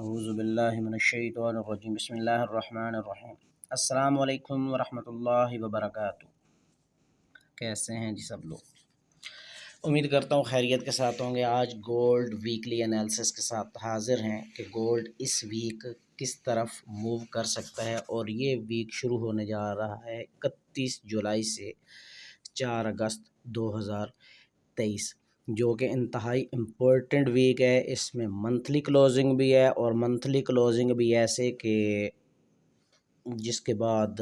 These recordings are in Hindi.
औज़ुबिल्लाहिमिनश्शैतानिर्रजीम बिस्मिल्लाहिर्रहमानिर्रहीम। अस्सलामु अलैकुम वरहमतुल्लाहि वबरकातुहू। कैसे हैं जी सब लोग? उम्मीद करता हूँ खैरियत के साथ होंगे। आज गोल्ड वीकली एनालिसिस के साथ हाज़िर हैं कि गोल्ड इस वीक किस तरफ मूव कर सकता है। और ये वीक शुरू होने जा रहा है 31 जुलाई से 4 अगस्त 2023, जो कि इंतहाई इम्पोर्टेंट वीक है। इसमें मंथली क्लोजिंग भी है और मंथली क्लोजिंग भी ऐसे कि जिसके बाद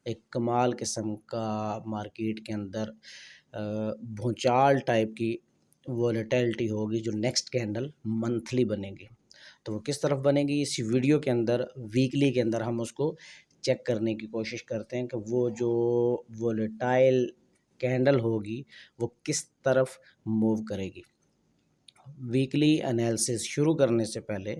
एक कमाल किस्म का मार्केट के अंदर भूचाल टाइप की वॉलेटिलिटी होगी, जो नेक्स्ट कैंडल मंथली बनेगी। तो वो किस तरफ बनेगी, इस वीडियो के अंदर वीकली के अंदर हम उसको चेक करने की कोशिश करते हैं कि वो जो वॉलेटाइल कैंडल होगी वो किस तरफ मूव करेगी। वीकली एनालिसिस शुरू करने से पहले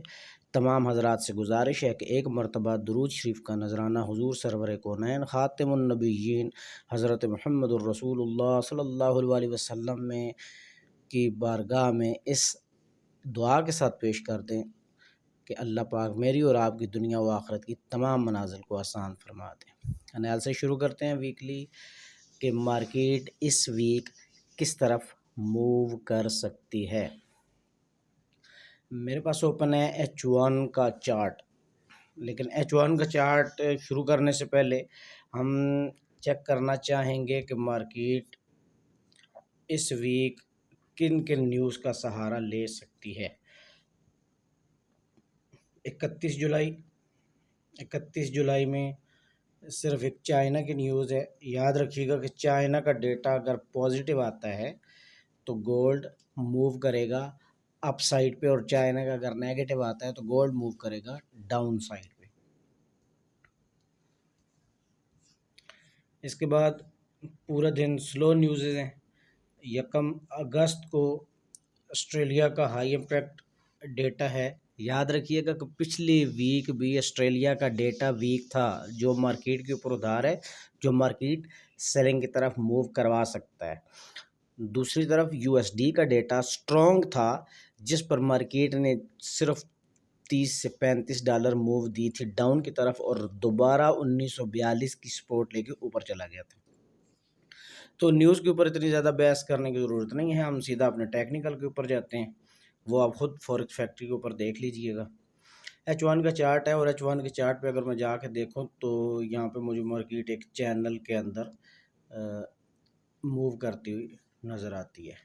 तमाम हज़रात से गुजारिश है कि एक मरतबा दुरूद शरीफ का नजराना हुजूर सरवर कौनैन ख़ातिमुन नबिय्यीन हज़रत मुहम्मदुर रसूलुल्लाह सल्लल्लाहु अलैहि वसल्लम में की बारगाह में इस दुआ के साथ पेश कर दें कि अल्लाह पाक मेरी और आपकी दुनिया व आखिरत की तमाम मनाजिल को आसान फरमा दें। एनालिसिस शुरू करते हैं वीकली कि मार्केट इस वीक किस तरफ मूव कर सकती है। मेरे पास ओपन है H1 का चार्ट, लेकिन H1 का चार्ट शुरू करने से पहले हम चेक करना चाहेंगे कि मार्केट इस वीक किन किन न्यूज़ का सहारा ले सकती है। 31 जुलाई में सिर्फ एक चाइना की न्यूज़ है। याद रखिएगा कि चाइना का डेटा अगर पॉजिटिव आता है तो गोल्ड मूव करेगा अप साइड पे, और चाइना का अगर नेगेटिव आता है तो गोल्ड मूव करेगा डाउन साइड पे। इसके बाद पूरा दिन स्लो न्यूज़ हैं। 1 अगस्त को ऑस्ट्रेलिया का हाई इम्पैक्ट डेटा है। याद रखिएगा कि पिछली वीक भी ऑस्ट्रेलिया का डेटा वीक था, जो मार्केट के ऊपर उधार है, जो मार्केट सेलिंग की तरफ मूव करवा सकता है। दूसरी तरफ यूएसडी का डेटा स्ट्रॉन्ग था, जिस पर मार्केट ने सिर्फ 30 से $35 मूव दी थी डाउन की तरफ, और दोबारा 1942 की सपोर्ट लेके ऊपर चला गया था। तो न्यूज़ के ऊपर इतनी ज़्यादा बहस करने की ज़रूरत नहीं है, हम सीधा अपने टेक्निकल के ऊपर जाते हैं। वो आप खुद फॉरेक्स फैक्ट्री के ऊपर देख लीजिएगा। H1 का चार्ट है, और H1 के चार्ट पे अगर मैं जाके देखूं तो यहाँ पे मुझे मार्केट एक चैनल के अंदर मूव करती हुई नज़र आती है।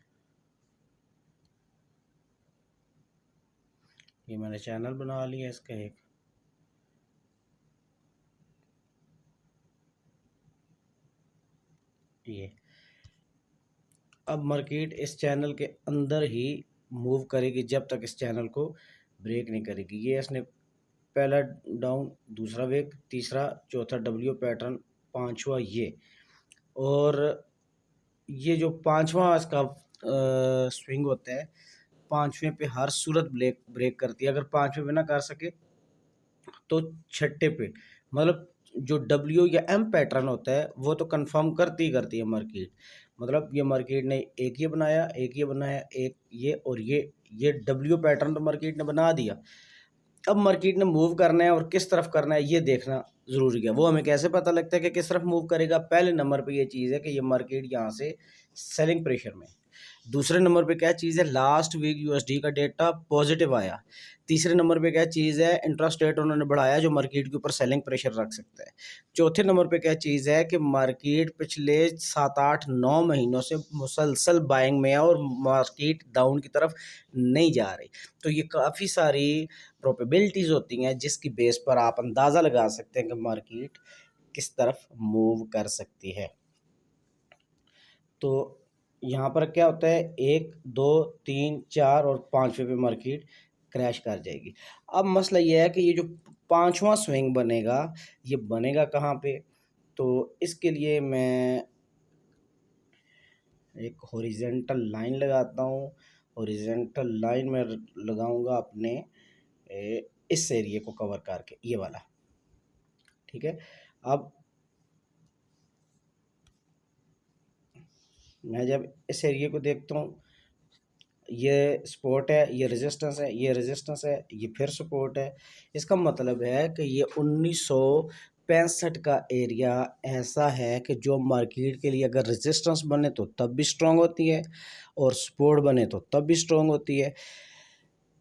ये मैंने चैनल बना लिया इसका एक। ये अब मार्केट इस चैनल के अंदर ही मूव करेगी जब तक इस चैनल को ब्रेक नहीं करेगी। ये इसने पहला डाउन, दूसरा वेक, तीसरा, चौथा डब्ल्यू पैटर्न, पांचवा ये, और ये जो पांचवा इसका स्विंग होता है, पांचवें पे हर सूरत ब्रेक करती है। अगर पांचवें पे ना कर सके तो छठे पे, मतलब जो डब्ल्यू या एम पैटर्न होता है वो तो कंफर्म करती है मार्केट। मतलब ये मार्केट ने एक ये बनाया, एक ये बनाया, एक ये, और ये डब्ल्यू पैटर्न तो मार्केट ने बना दिया। अब मार्केट ने मूव करना है और किस तरफ करना है ये देखना ज़रूरी है। वो हमें कैसे पता लगता है कि किस तरफ मूव करेगा? पहले नंबर पे ये चीज़ है कि ये मार्केट यहाँ से सेलिंग प्रेशर में। दूसरे नंबर पे क्या चीज़ है? लास्ट वीक यूएसडी का डेटा पॉजिटिव आया। तीसरे नंबर पे क्या चीज़ है? इंटरेस्ट रेट उन्होंने बढ़ाया, जो मार्केट के ऊपर सेलिंग प्रेशर रख सकता है। चौथे नंबर पे क्या चीज़ है कि मार्केट पिछले 7-8-9 महीनों से मुसलसल बाइंग में है और मार्केट डाउन की तरफ नहीं जा रही। तो ये काफ़ी सारी प्रोबेबिलिटीज़ होती हैं जिसकी बेस पर आप अंदाज़ा लगा सकते हैं कि मार्केट किस तरफ मूव कर सकती है। तो यहाँ पर क्या होता है, 1, 2, 3, 4 और 5वें पे मार्केट क्रैश कर जाएगी। अब मसला ये है कि ये जो पांचवा स्विंग बनेगा, ये बनेगा कहाँ पे? तो इसके लिए मैं एक हॉरिजेंटल लाइन लगाता हूँ। हॉरिजेंटल लाइन में लगाऊंगा अपने इस एरिया को कवर करके, ये वाला, ठीक है। अब मैं जब इस एरिया को देखता हूँ ये सपोर्ट है, ये रेजिस्टेंस है, ये रेजिस्टेंस है, ये फिर सपोर्ट है। इसका मतलब है कि ये 1965 का एरिया ऐसा है कि जो मार्केट के लिए अगर रेजिस्टेंस बने तो तब भी स्ट्रांग होती है और सपोर्ट बने तो तब भी स्ट्रांग होती है।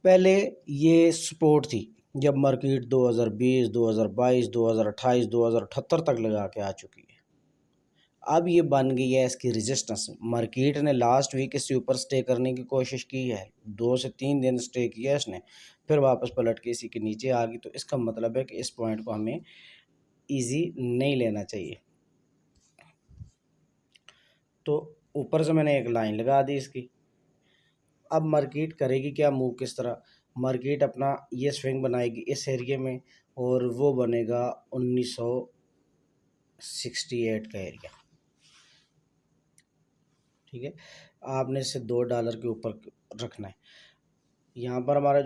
पहले ये सपोर्ट थी जब मार्केट 2020, 2022, 2028, 2078 तक लगा के आ चुकी है। अब ये बन गई है इसकी रेजिस्टेंस। मार्केट ने लास्ट वीक इससे ऊपर स्टे करने की कोशिश की है, 2 से 3 दिन स्टे किया इसने, फिर वापस पलट के इसी के नीचे आ गई। तो इसका मतलब है कि इस पॉइंट को हमें इजी नहीं लेना चाहिए। तो ऊपर से मैंने एक लाइन लगा दी इसकी। अब मार्केट करेगी क्या मूव, किस तरह मार्केट अपना ये स्विंग बनाएगी इस एरिया में, और वो बनेगा 1968 का एरिया। ठीक है, आपने इसे $2 के ऊपर रखना है। यहाँ पर हमारा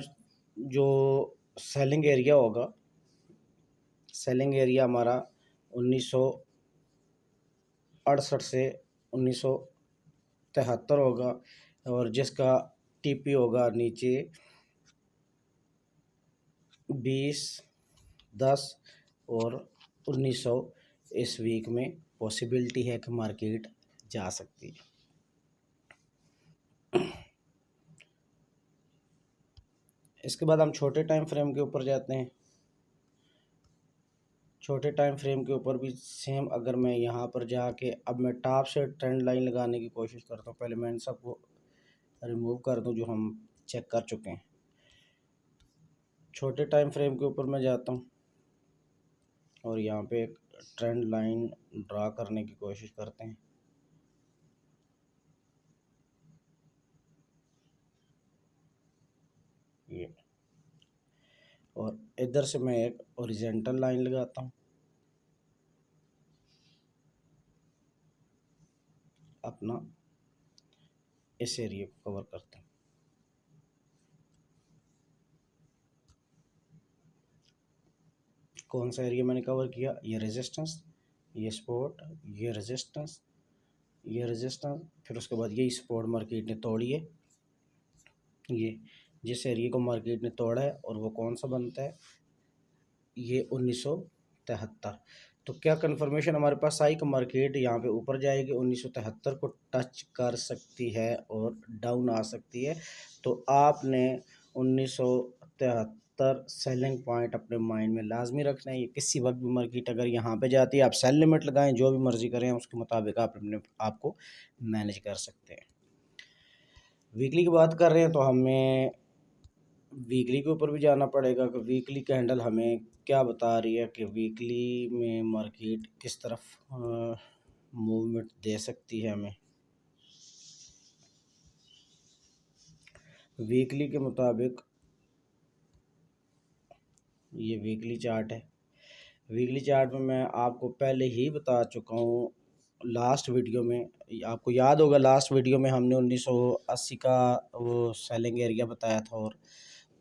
जो सेलिंग एरिया होगा, सेलिंग एरिया हमारा 1968 से 1973 होगा, और जिसका टीपी होगा नीचे 20, 10 और 1900। इस वीक में पॉसिबिलिटी है कि मार्केट जा सकती है। इसके बाद हम छोटे टाइम फ्रेम के ऊपर जाते हैं। छोटे टाइम फ्रेम के ऊपर भी सेम, अगर मैं यहाँ पर जाके अब मैं टॉप से ट्रेंड लाइन लगाने की कोशिश करता हूँ। पहले मैं इन सबको रिमूव कर दूँ जो हम चेक कर चुके हैं। छोटे टाइम फ्रेम के ऊपर मैं जाता हूँ और यहाँ पे एक ट्रेंड लाइन ड्रा करने की कोशिश करते हैं। ये, और इधर से मैं एक ओरिजेंटल लाइन लगाता हूँ अपना, इस एरिया को कवर करते हैं। कौन सा एरिया मैंने कवर किया, ये रेजिस्टेंस, ये सपोर्ट, ये रेजिस्टेंस, ये रेजिस्टेंस, फिर उसके बाद यही सपोर्ट मार्केट ने तोड़ी है। ये जिस एरिया को मार्केट ने तोड़ा है, और वो कौन सा बनता है, ये 1973। तो क्या कंफर्मेशन हमारे पास आई कि मार्केट यहाँ पे ऊपर जाएगी, 1973 को टच कर सकती है और डाउन आ सकती है। तो आपने 1973 सेलिंग पॉइंट अपने माइंड में लाजमी रखना है। ये किसी वक्त भी मार्केट अगर यहाँ पे जाती है, आप सेल लिमिट लगाएं, जो भी मर्जी करें, उसके मुताबिक आप अपने आप को मैनेज कर सकते हैं। वीकली की बात कर रहे हैं तो हमें वीकली के ऊपर भी जाना पड़ेगा कि वीकली कैंडल हमें क्या बता रही है कि वीकली में मार्केट किस तरफ मूवमेंट दे सकती है हमें। वीकली के मुताबिक ये वीकली चार्ट है। वीकली चार्ट में मैं आपको पहले ही बता चुका हूँ लास्ट वीडियो में, आपको याद होगा लास्ट वीडियो में हमने 1980 का वो सेलिंग एरिया बताया था और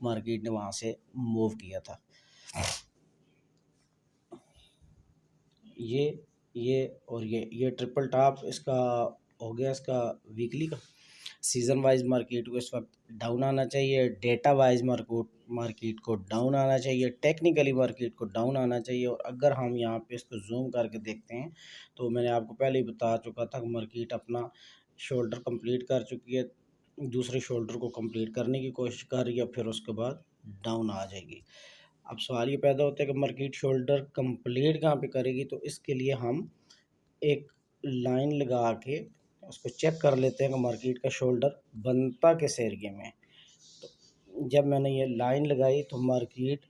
मार्केट ने वहाँ से मूव किया था। ये और ये ट्रिपल टॉप इसका हो गया, इसका वीकली का। सीज़न वाइज मार्केट को इस वक्त डाउन आना चाहिए, डेटा वाइज मार्केट को डाउन आना चाहिए, टेक्निकली मार्केट को डाउन आना चाहिए। और अगर हम यहाँ पे इसको जूम करके देखते हैं तो मैंने आपको पहले ही बता चुका था कि मार्केट अपना शोल्डर कंप्लीट कर चुकी है, दूसरे शोल्डर को कंप्लीट करने की कोशिश कर रही है, फिर उसके बाद डाउन आ जाएगी। अब सवाल ये पैदा होता है कि मार्केट शोल्डर कंप्लीट कहाँ पे करेगी। तो इसके लिए हम एक लाइन लगा के उसको चेक कर लेते हैं कि मार्केट का शोल्डर बनता किस एरिया में है। तो जब मैंने ये लाइन लगाई तो मार्केट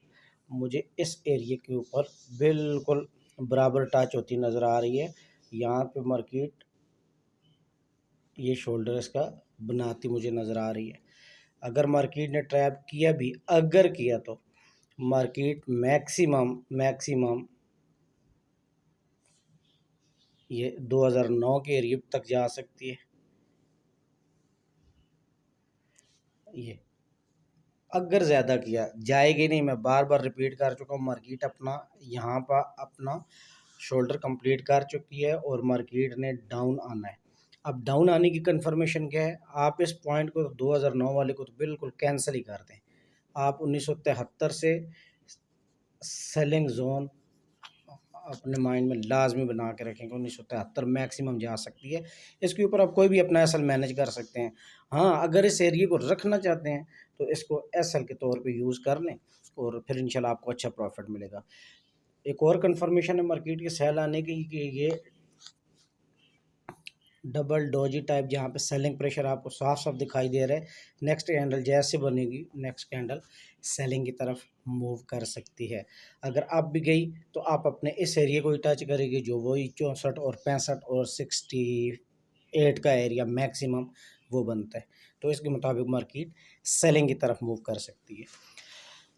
मुझे इस एरिया के ऊपर बिल्कुल बराबर टच होती नज़र आ रही है। यहाँ पे मार्केट ये शोल्डर इसका बनाती मुझे नज़र आ रही है। अगर मार्केट ने ट्रैप किया भी, अगर किया, तो मार्केट मैक्सिमम ये 2009 के एरिया तक जा सकती है। ये अगर ज़्यादा किया जाएगी नहीं, मैं बार बार रिपीट कर चुका हूँ, मार्केट अपना यहाँ पर अपना शोल्डर कंप्लीट कर चुकी है और मार्केट ने डाउन आना है। अब डाउन आने की कंफर्मेशन क्या है, आप इस पॉइंट को 2009 वाले को तो बिल्कुल कैंसिल ही कर दें। आप 1973 से सेलिंग जोन अपने माइंड में लाजमी बना के रखेंगे। 1973 मैक्सिमम जा सकती है, इसके ऊपर आप कोई भी अपना एसएल मैनेज कर सकते हैं। हाँ, अगर इस एरिया को रखना चाहते हैं तो इसको एसएल के तौर पे यूज़ कर लें और फिर इंशाल्लाह आपको अच्छा प्रॉफिट मिलेगा। एक और कंफर्मेशन है मार्केट के सेल आने की कि ये डबल डोजी टाइप, जहाँ पे सेलिंग प्रेशर आपको साफ साफ दिखाई दे रहा है। नेक्स्ट कैंडल जैसे बनेगी, नेक्स्ट कैंडल सेलिंग की तरफ मूव कर सकती है। अगर आप भी गई तो आप अपने इस एरिया को ही टच करेगी, जो वही 64 और 65 और 68 का एरिया मैक्सिमम वो बनता है। तो इसके मुताबिक मार्केट सेलिंग की तरफ मूव कर सकती है।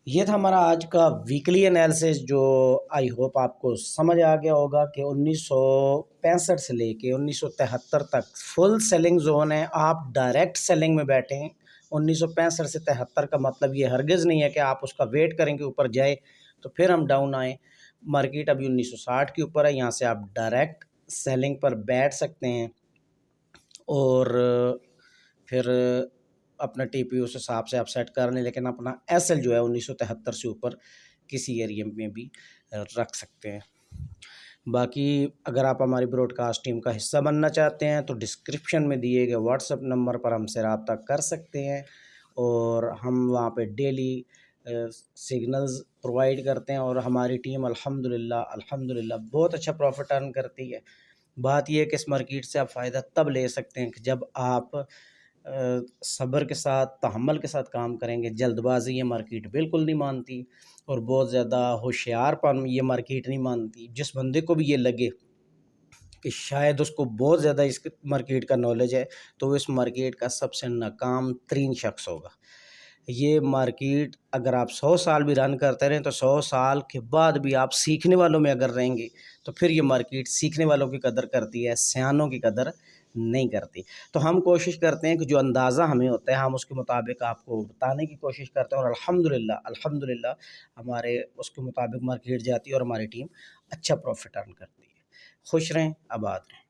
ये था हमारा आज का वीकली एनालिसिस, जो आई होप आपको समझ आ गया होगा कि 1965 से लेके 1973 तक फुल सेलिंग जोन है। आप डायरेक्ट सेलिंग में बैठे हैं। 1965 से 73 का मतलब ये हरगिज़ नहीं है कि आप उसका वेट करेंगे ऊपर जाए तो फिर हम डाउन आए। मार्केट अभी 1960 के ऊपर है, यहाँ से आप डायरेक्ट सेलिंग पर बैठ सकते हैं और फिर अपना टीपी उस हिसाब से आप सेट कर लें। लेकिन अपना एसएल जो है 1973 से ऊपर किसी एरिया में भी रख सकते हैं। बाकी अगर आप हमारी ब्रॉडकास्ट टीम का हिस्सा बनना चाहते हैं तो डिस्क्रिप्शन में दिए गए व्हाट्सएप नंबर पर हमसे रब्ता कर सकते हैं और हम वहाँ पे डेली सिग्नल्स प्रोवाइड करते हैं और हमारी टीम अल्हम्दुलिल्लाह बहुत अच्छा प्रॉफिट अर्न करती है। बात यह है कि इस मार्केट से आप फ़ायदा तब ले सकते हैं कि जब आप सब्र के साथ, तहम्मुल के साथ काम करेंगे। जल्दबाजी ये मार्केट बिल्कुल नहीं मानती और बहुत ज़्यादा होशियारपन ये मार्केट नहीं मानती। जिस बंदे को भी ये लगे कि शायद उसको बहुत ज़्यादा इस मार्केट का नॉलेज है, तो वो इस मार्केट का सबसे नाकाम तरीन शख्स होगा। ये मार्केट अगर आप 100 साल भी रन करते रहें तो 100 साल के बाद भी आप सीखने वालों में अगर रहेंगे तो फिर ये मार्केट सीखने वालों की कदर करती है, सयानों की कदर नहीं करती। तो हम कोशिश करते हैं कि जो अंदाज़ा हमें होता है हम उसके मुताबिक आपको बताने की कोशिश करते हैं और अल्हम्दुलिल्लाह हमारे उसके मुताबिक मार्केट जाती है और हमारी टीम अच्छा प्रॉफिट अर्न करती है। खुश रहें, आबाद रहें।